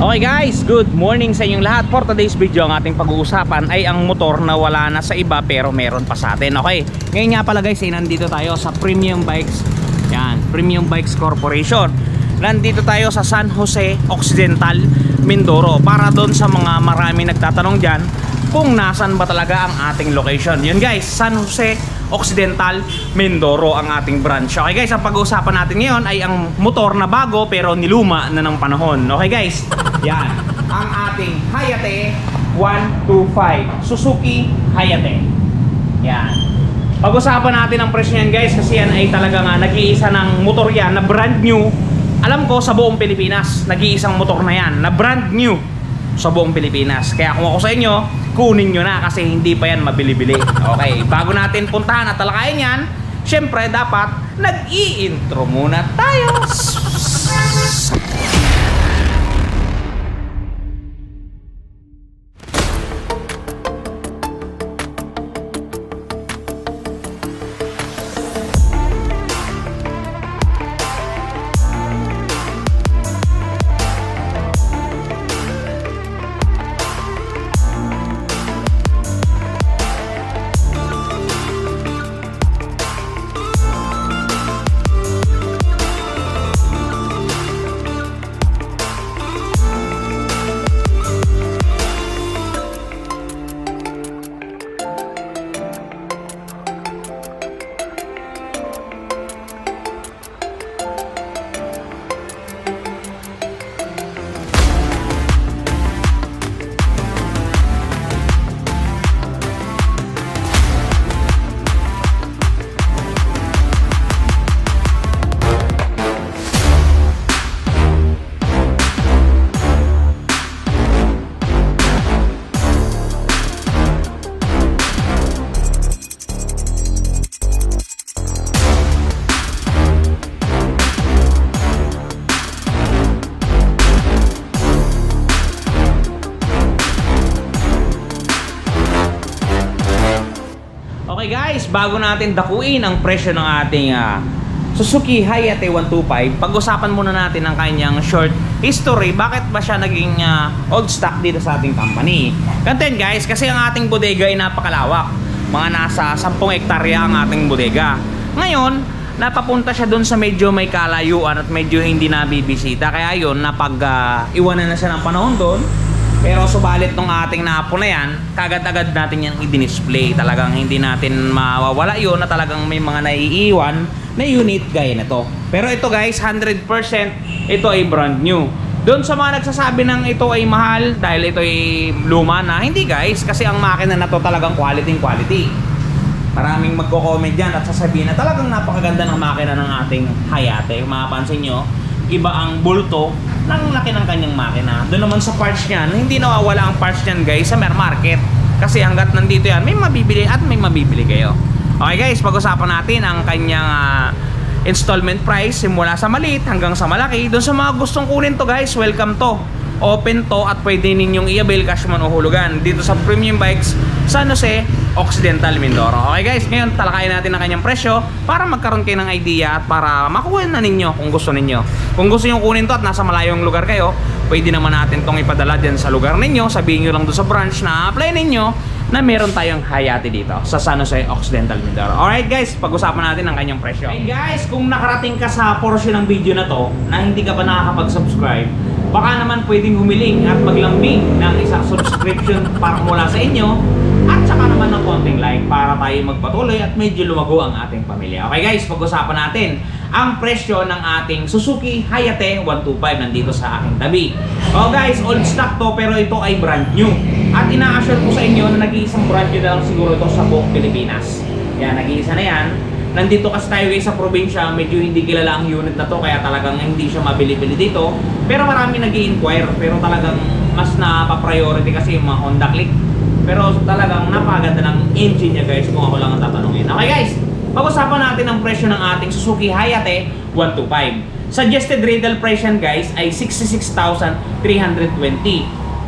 Okay guys, good morning sa inyong lahat. For today's video, ang ating pag-uusapan ay ang motor na wala na sa iba pero meron pa sa atin. Okay, ngayon nga pala guys, nandito tayo sa Premium Bikes. Yan, Premium Bikes Corporation. Nandito tayo sa San Jose Occidental, Mindoro, para doon sa mga marami nagtatanong dyan kung nasan ba talaga ang ating location. Yun guys, San Jose Occidental, Mindoro ang ating branch. Okay guys, ang pag-uusapan natin ngayon ay ang motor na bago pero niluma na ng panahon. Okay guys, yan, ang ating Hayate 125 Suzuki Hayate. Yan, pag-usapan natin ang presyo yan guys, kasi yan ay talaga nga nag-iisa ng motor yan na brand new. Alam ko sa buong Pilipinas, nag-iisang motor na yan na brand new sa buong Pilipinas. Kaya kung ako sa inyo, kunin nyo na kasi hindi pa yan mabili-bili. Okay, bago natin puntahan at talakayin yan, syempre dapat nag-i-intro muna tayo. Okay guys, bago natin dakuin ang presyo ng ating Suzuki Hayate 125, pag-usapan muna natin ang kanyang short history. Bakit ba siya naging old stock dito sa ating company? Ganyan guys, kasi ang ating bodega ay napakalawak. Mga nasa 10 hektarya ang ating bodega. Ngayon, napapunta siya doon sa medyo may kalayuan at medyo hindi nabibisita. Kaya yun, iwanan na siya ng panahon doon. Pero subalit nung ating napo na yan, kagad-agad natin yan i-display. Talagang hindi natin mawawala yun na talagang may mga naiiwan na unit gaya na to. Pero ito guys, 100% ito ay brand new. Doon sa mga nagsasabi ng ito ay mahal dahil ito ay luma na, hindi guys, kasi ang makina na to talagang quality. Maraming magko-comment dyan at sasabihin na talagang napakaganda ng makina ng ating Hayate. Kung makapansin nyo, iba ang bulto ng laki ng kanyang makina. Doon naman sa parts niyan, hindi nawawala ang parts niyan guys sa market. Kasi hanggat nandito yan, may mabibili at may mabibili kayo. Okay guys, pag-usapan natin ang kanyang installment price simula sa maliit hanggang sa malaki. Doon sa mga gustong kunin to guys, welcome to. Open to at pwede ninyong i-avail cash man o hulugan dito sa Premium Bikes San Jose Occidental, Mindoro. Okay guys, ngayon talakayin natin ang kanyang presyo para magkaroon kayo ng idea at para makuha na ninyo kung gusto ninyo. Kung gusto nyo kunin to at nasa malayong lugar kayo, pwede naman natin tong ipadala dyan sa lugar ninyo. Sabihin nyo lang doon sa branch na apply ninyo na meron tayong Hayate dito sa San Jose Occidental, Mindoro. Alright guys, pag-usapan natin ang kanyang presyo. Hey guys, kung nakarating ka sa portion ng video na to na hindi ka pa nakakapag-subscribe, baka naman pwedeng humiling at maglambing ng isang subscription para mula sa inyo at saka naman ng konting like para tayo magpatuloy at medyo lumago ang ating pamilya. Okay guys, pag-usapan natin ang presyo ng ating Suzuki Hayate 125 nandito sa aking tabi. Oh guys, old stock to pero ito ay brand new. At ina-assure ko sa inyo na nag-iisang brand new na lang siguro ito sa buong Pilipinas. Yan, nag-iisa na yan. Nandito kasi tayo guys sa probinsya, medyo hindi kilala ang unit na to kaya talagang hindi siya mabili-bili dito. Pero marami nag-i-inquire, pero talagang mas napapa-priority kasi yung mga Honda Click. Pero talagang napaganda ng engine niya guys kung ako lang ang tatanungin. Okay guys, pag-usapan natin ang presyo ng ating Suzuki Hayate 125. Suggested retail price yan guys ay 66,320.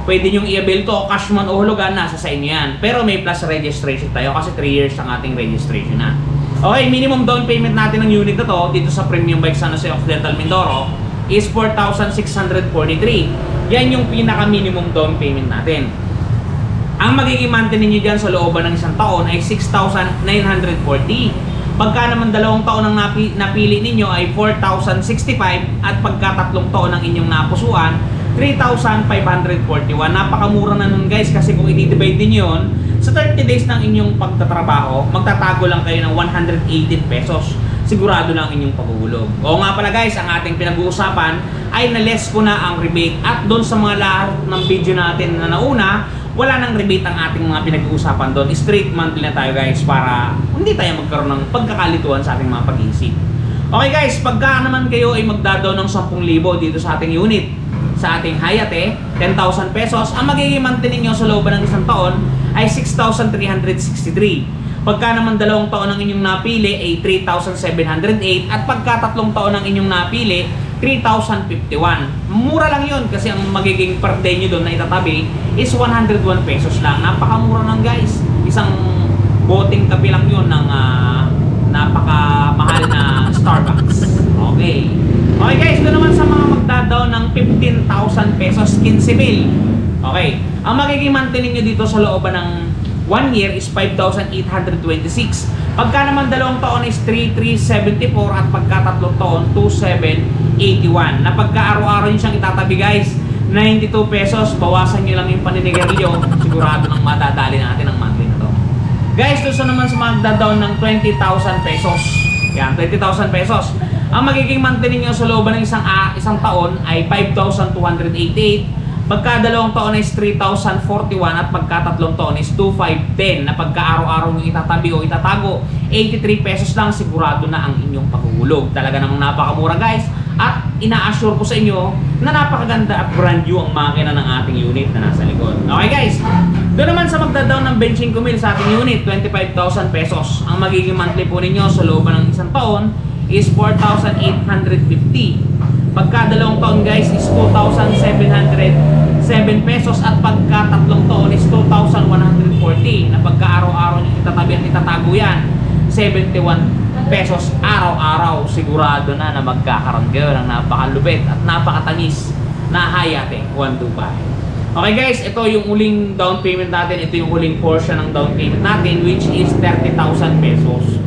Pwede nyong i-avail to, cash man o hulugan, nasa sa inyo yan. Pero may plus registration tayo kasi 3 years ang ating registration na. Okay, minimum down payment natin ng unit na to dito sa Premium Bikes San Jose Occidental, Mindoro is 4,643. Yan yung pinaka-minimum down payment natin. Ang magiging monthly ninyo dyan sa looban ng isang taon ay 6,940. Pagka naman 2 taon ang napili ninyo ay 4,065 at pagka 3 taon ang inyong napusuan, 3,541. Napakamura na nun guys kasi kung i-divide din yun, sa 30 days ng inyong pagtatrabaho, magtatago lang kayo ng 118 pesos. Sigurado na ang inyong paghuhulog. Oo nga pala guys, ang ating pinag-uusapan ay na-less ko na ang rebate at doon sa mga lahat ng video natin na nauna, wala nang rebate ang ating mga pinag-uusapan doon. Straight monthly na tayo guys para hindi tayo magkaroon ng pagkakalituan sa ating mga pag-iisip. Okay guys, pagka naman kayo ay magdadaw ng 10,000 dito sa ating unit, sa ating Hayate, 10,000 pesos, ang magiging monthly ninyo sa looban ng isang taon ay 6,363. Pagka naman 2 taon ang inyong napili ay 3,708 at pagka 3 taon ang inyong napili, 3,051. Mura lang yun kasi ang magiging per day nyo doon na itatabi is 101 pesos lang. Napakamura lang guys. Isang boteng kape lang yun ng napakamahal na Starbucks. Okay. Okay guys, doon naman sa mga magdadaw ng 15,000 pesos, 15,000. Okay. Ang magiging monthly ninyo dito sa looban ng 1 year is 5,826. Pagka naman 2 taon is 3,374 at pagka 3 taon 2,781. Na pagka araw-araw nyo siyang itatabi guys, 92 pesos, bawasan nyo lang yung paninigarilyo, sigurado nang madadali natin ang monthly na to. Guys, gusto naman sa magdadaw ng 20,000 pesos. Yan, 20,000 pesos. Ang magiging monthly ninyo sa looban ng isang taon ay 5,288. Pagka 2 taon is 3,041 at pagka 3 taon is 2,510. Na pagka araw-araw nyo itatabi o itatago, 83 pesos lang, sigurado na ang inyong paghuhulog. Talaga namang napakamura guys. At ina-assure ko sa inyo na napakaganda at brand new ang makina ng ating unit na nasa likod. Okay guys, doon naman sa magdadaw ng benching kumil sa ating unit, 25,000 pesos. Ang magiging monthly po ninyo sa looban ng isang taon is 4,850. Pagka 2 taon guys is 2,707 pesos at pagka 3 taon is 2,140. Na pagka araw-araw nyo itatabi at itatago yan, 71 pesos araw-araw. Sigurado na magkakaroon kayo ng napakalupit at napakatamis na Hayate 125. Okay guys, ito yung uling down payment natin. Ito yung uling portion ng down payment natin, which is 30,000 pesos.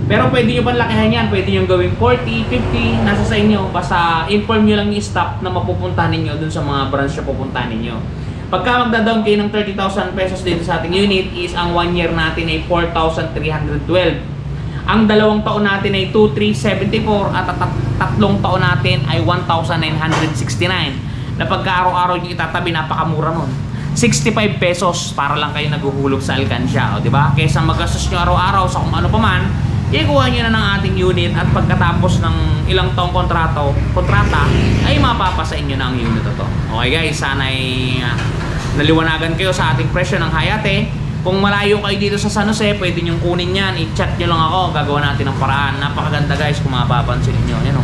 Pero pwede nyo panlakihan yan, pwede nyo gawing 40, 50, nasa sa inyo. Basta inform nyo lang yung staff na mapupuntahan ninyo dun sa mga branch na pupuntahan ninyo. Pagka magda-down kayo ng 30,000 pesos dito sa ating unit is ang 1 year natin ay 4,312. Ang 2 taon natin ay 2,374 at 3 taon natin ay 1,969. Na pagka araw-araw nyo itatabi, napakamura nun. 65 pesos para lang kayo naguhulog sa alkansya, o diba? Kaysa magastos nyo araw-araw sa kung ano pa man, ikuha nyo na ng ating unit at pagkatapos ng ilang taong kontrata ay mapapasa inyo na ang unit ito. Okay guys, sana ay naliwanagan kayo sa ating presyo ng Hayate. Kung malayo kayo dito sa San Jose, pwede nyo kunin yan, i-chat nyo lang ako, gagawa natin ng paraan. Napakaganda guys kung mapapansin nyo. Yan o.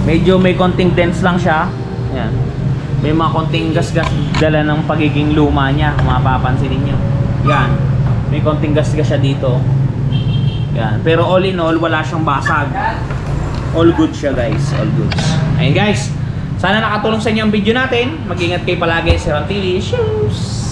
Medyo may konting dense lang siya. Yan. May mga konting gas-gas dala ng pagiging luma niya, kung mapapansin niyo. Yan. May konting gas-gas siya dito. Yan. Pero all in all, wala siyang basag. All good siya guys. All goods. Ayun guys. Sana nakatulong sa inyo ang video natin. Mag-ingat kayo palagi. Sir Antili. Shoes!